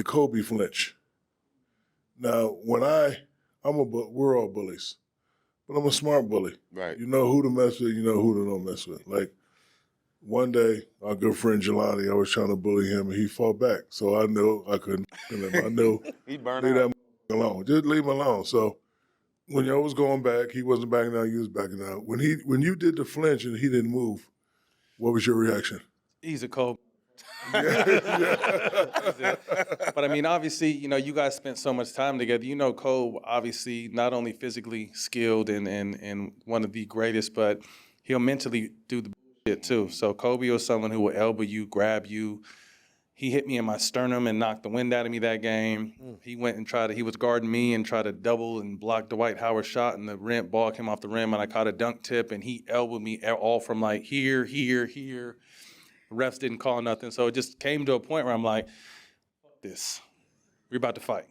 Kobe flinch. Now, we're all bullies, but I'm a smart bully. Right. You know who to mess with, you know who to don't mess with. Like, one day, our good friend Jelani, I was trying to bully him, and he fought back. So I knew I couldn't kill him. I knew, He burned leave out. that alone. Just leave him alone. So when y'all was going back, he wasn't backing down, you was backing down. When you did the flinch and he didn't move, what was your reaction? He's a cold. Yeah. But I mean, obviously, you guys spent so much time together. Cole, obviously, not only physically skilled and one of the greatest, but he'll mentally do the shit too. So Kobe was someone who will elbow you, grab you. He hit me in my sternum and knocked the wind out of me that game. He went and he was guarding me and tried to double and block Dwight Howard's shot, and the ball came off the rim, and I caught a dunk tip, and he elbowed me all from like here. Refs didn't call nothing. So it just came to a point where I'm like, fuck this. We're about to fight.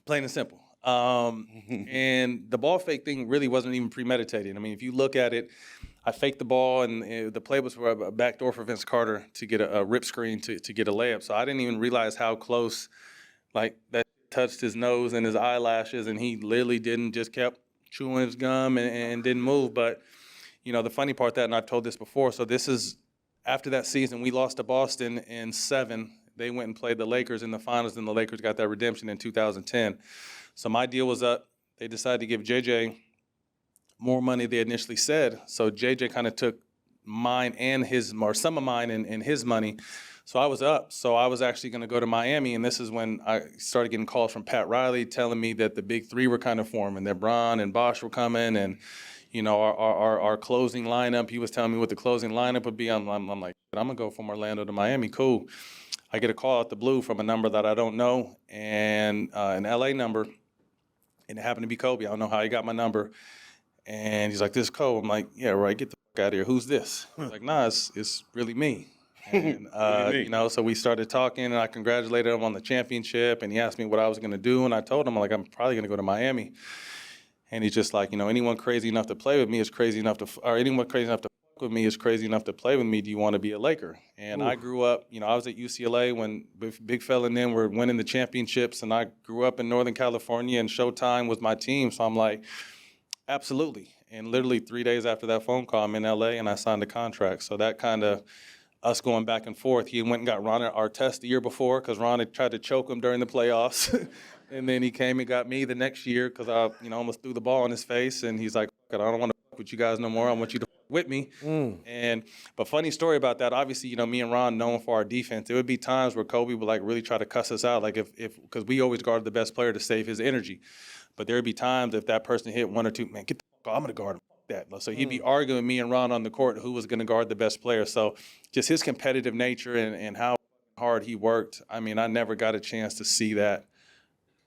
Plain and simple. And the ball fake thing really wasn't even premeditated. I mean, if you look at it, I faked the ball, and the play was for a backdoor for Vince Carter to get a rip screen to get a layup. So I didn't even realize how close, like, that touched his nose and his eyelashes, and he literally just kept chewing his gum and didn't move. But, the funny part and I've told this before, so this is, after that season, we lost to Boston in 7. They went and played the Lakers in the finals, and the Lakers got that redemption in 2010. So my deal was up. They decided to give JJ more money they initially said. So JJ kind of took mine and some of mine and his money. So I was up. So I was actually going to go to Miami, and this is when I started getting calls from Pat Riley telling me that the big three were kind of forming, that Bron and Bosh were coming, and our closing lineup. He was telling me what the closing lineup would be. I'm like, I'm gonna go from Orlando to Miami. Cool. I get a call out the blue from a number that I don't know, and an LA number, and it happened to be Kobe. I don't know how he got my number. And he's like, "This is Kobe." I'm like, "Yeah, right. Get the fuck out of here. Who's this?" He's like, "Nah, it's really me." And so we started talking, and I congratulated him on the championship, and he asked me what I was gonna do, and I told him, I'm probably gonna go to Miami. And he's just like, anyone crazy enough to play with me is crazy enough anyone crazy enough to fuck with me is crazy enough to play with me. Do you want to be a Laker? And I grew up, I was at UCLA when Big Fella and them were winning the championships, and I grew up in Northern California, and Showtime was my team. So I'm like, absolutely. And literally 3 days after that phone call, I'm in LA, and I signed a contract. So that kind of us going back and forth. He went and got Ron Artest the year before because Ron had tried to choke him during the playoffs. And then he came and got me the next year because I, almost threw the ball in his face. And he's like, I don't want to fuck with you guys no more. I want you to fuck with me. But funny story about that. Obviously, me and Ron known for our defense. There would be times where Kobe would really try to cuss us out, because we always guarded the best player to save his energy. But there would be times if that person hit one or two, man, get the fuck off, I'm gonna guard him. That. So he'd be arguing with me and Ron on the court who was going to guard the best player. So just his competitive nature and how hard he worked, I never got a chance to see that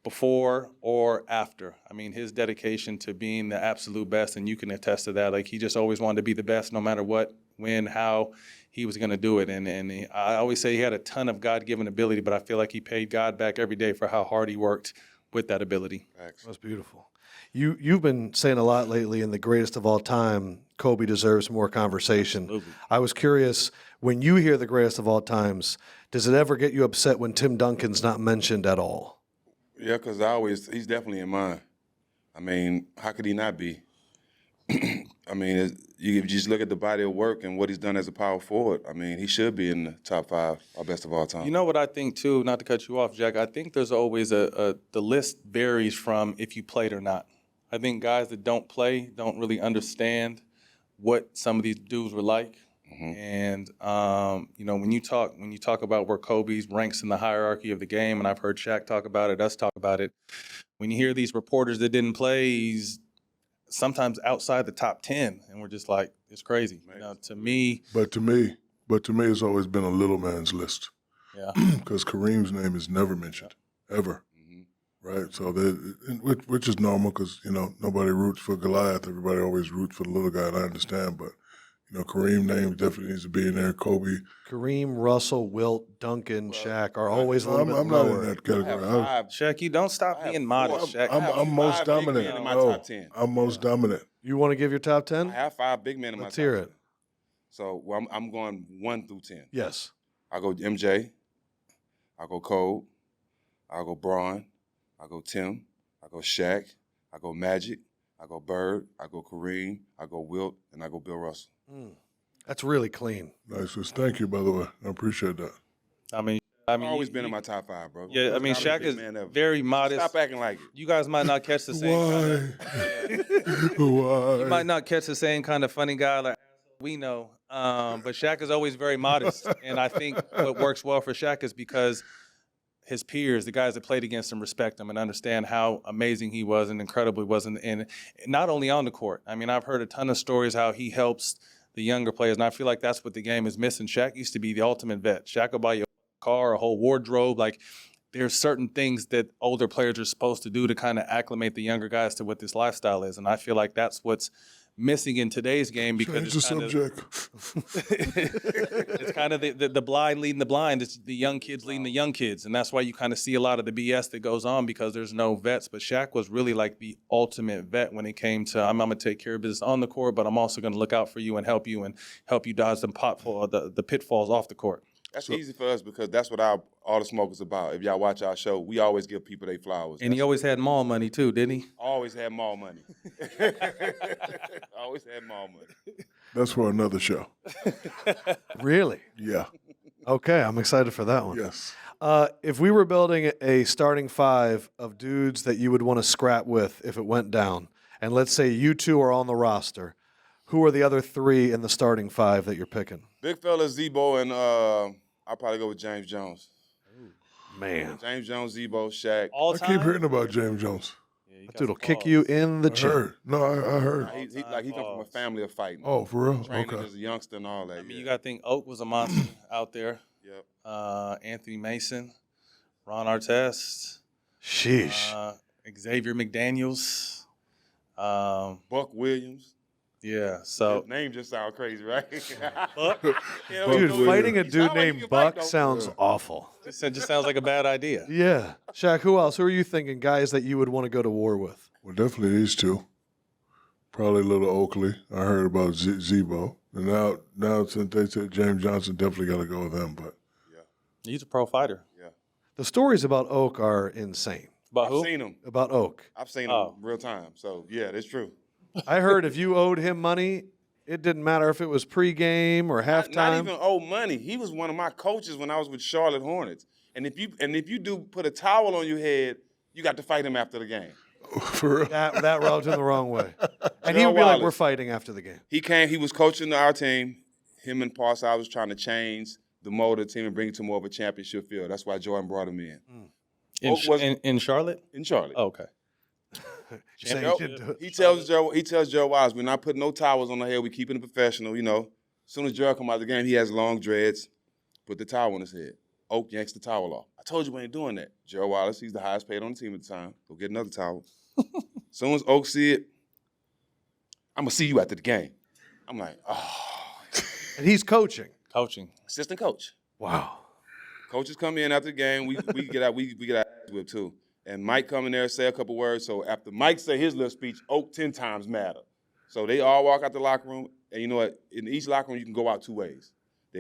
before or after. His dedication to being the absolute best, and you can attest to that. He just always wanted to be the best no matter what, when, how he was going to do it. And I always say he had a ton of God-given ability, but I feel like he paid God back every day for how hard he worked with that ability. That's beautiful. You've been saying a lot lately in the greatest of all time, Kobe deserves more conversation. Absolutely. I was curious, when you hear the greatest of all times, does it ever get you upset when Tim Duncan's not mentioned at all? Yeah, because he's definitely in mine. How could he not be? You just look at the body of work and what he's done as a power forward. He should be in the top 5 or best of all time. You know what I think, too, not to cut you off, Jack, I think there's always the list varies from if you played or not. I think guys that don't play don't really understand what some of these dudes were like. Mm-hmm. And, when you talk about where Kobe's ranks in the hierarchy of the game, and I've heard Shaq talk about it, us talk about it, when you hear these reporters that didn't play, he's sometimes outside the top 10, and we're just like, it's crazy. To me. But to me, it's always been a little man's list. Yeah. Because Kareem's name is never mentioned, ever. Right, so which is normal because nobody roots for Goliath. Everybody always roots for the little guy, and I understand. But Kareem name definitely needs to be in there. Kobe, Kareem, Russell, Wilt, Duncan, Shaq are always a little bit I'm lower. not in that category. Shaq, you don't stop being modest, Shaq. I'm most dominant. In my top 10. I'm most dominant. You want to give your top 10? I have 5 big men in Let's my top 10. hear it. So I'm going 1 through 10. Yes. I go MJ. I go Cole. I go Braun, I go Tim, I go Shaq, I go Magic, I go Bird, I go Kareem, I go Wilt, and I go Bill Russell. That's really clean. Nice. Thank you, by the way. I appreciate that. I mean, Always been in my top 5, bro. yeah. I mean, Not a Shaq big is man ever. very modest. Stop acting like it. You guys might not catch the same. Why? You might not catch the same kind of funny guy like we know. But Shaq is always very modest, and I think what works well for Shaq is because his peers, the guys that played against him, respect him and understand how amazing he was and incredible he was, and not only on the court. I mean, I've heard a ton of stories how he helps the younger players, and I feel like that's what the game is missing. Shaq used to be the ultimate vet. Shaq will buy you a car, a whole wardrobe. Like, there's certain things that older players are supposed to do to kind of acclimate the younger guys to what this lifestyle is, and I feel like that's what's missing in today's game because Change the subject. it's kind of the blind leading the blind. It's the young kids leading the young kids, and that's why you kind of see a lot of the BS that goes on because there's no vets. But Shaq was really like the ultimate vet when it came to I'm going to take care of business on the court, but I'm also going to look out for you and help you dodge the pitfalls off the court. That's easy for us because that's what All the Smoke is about. If y'all watch our show, we always give people their flowers. And he always had mall money too, didn't he? Always had mall money. Always had mall money. That's for another show. Really? Yeah. Okay, I'm excited for that one. Yes. If we were building a starting 5 of dudes that you would want to scrap with if it went down, and let's say you two are on the roster, who are the other 3 in the starting 5 that you're picking? Big fella Zebo and I'll probably go with James Jones. Man, James Jones, Zebo, Shaq. All I time. keep hearing about James Jones. Yeah, you that got dude will some kick balls. you in the I chin. heard. No, I heard. He come from a family of fighting. Oh, for real? Training Okay. as a youngster and all that. I mean, yeah. you got to think Oak was a monster out there. Yep. Anthony Mason, Ron Artest, Sheesh. Xavier McDaniels. Buck Williams. Yeah, so His name just sounds crazy, right? Buck? Yeah, Dude, he- fighting a he dude sound like he named can fight, Buck though. sounds awful. just sounds like a bad idea. Yeah. Shaq, who else? Who are you thinking guys that you would want to go to war with? Well, definitely these two. Probably little Oakley. I heard about Zebo. And now since they said James Johnson, definitely got to go with him. But He's a pro fighter. The stories about Oak are insane. But I've who? seen him. About Oak. I've seen him Oh. real time. So, yeah, that's true. I heard if you owed him money, it didn't matter if it was pregame or Not halftime. even old money. He was one of my coaches when I was with Charlotte Hornets. And if you do put a towel on your head, you got to fight him after the game. for real. That rubbed him the wrong way. And he Joe would be like, Wallace. we're fighting after the game. He was coaching our team. Him and Parcells was trying to change the mold of the team and bring it to more of a championship field. That's why Jordan brought him in. Oak was- In Charlotte? In Charlotte. Oh, okay. Saying Joe- you didn't do it. He tells Joe Wallace, we're not putting no towels on the head. We're keeping it professional, you know. As soon as Joe come out of the game, he has long dreads. Put the towel on his head. Oak yanks the towel off. I told you we ain't doing that. Joe Wallace, he's the highest paid on the team at the time. Go get another towel. As soon as Oak see it, I'm going to see you after the game. I'm like, oh. And he's coaching. Coaching. Assistant coach. Wow. Coaches come in after the game. We get out ass whipped too. And Mike come in there, say a couple words. So after Mike say his little speech, Oak 10 times madder. So they all walk out the locker room. And you know what? In each locker room, you can go out 2 ways.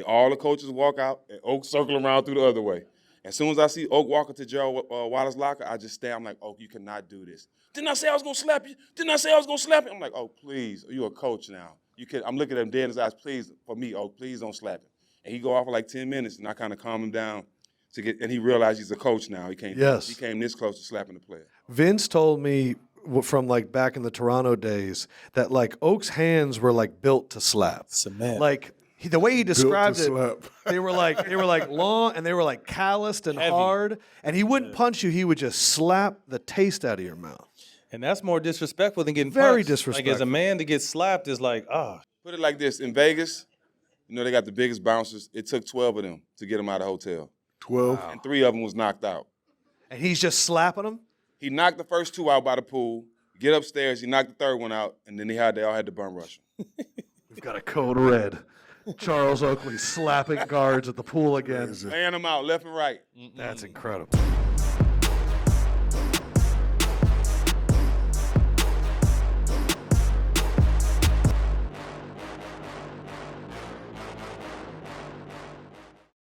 All the coaches walk out, and Oak circle around through the other way. As soon as I see Oak walking to Joe Wallace's locker, I just stay. I'm like, Oak, you cannot do this. Didn't I say I was going to slap you? Didn't I say I was going to slap you? I'm like, oh, please. You're a coach now. I'm looking at him dead in his eyes. Please, for me, Oak, please don't slap him. And he go off for like 10 minutes, and I kind of calm him down and he realized he's a coach now. He came this close to slapping the player. Vince told me from like back in the Toronto days that like Oak's hands were like built to slap. Cement. Like the way he described it, slap. they were like long and they were like calloused and Heavy. hard. And he wouldn't punch you; he would just slap the taste out of your mouth. And that's more disrespectful than getting Very punched. Like, as disrespectful. a man to get slapped is like, Put it like this. In Vegas, you know they got the biggest bouncers. It took 12 of them to get him out of the hotel. 12. And 3 of them was knocked out. And he's just slapping them. He knocked the first 2 out by the pool. Get upstairs, he knocked the 3rd one out, and then they all had to bum rush him. We've got a code red. Charles Oakley slapping guards at the pool again. Laying them out left and right. That's incredible.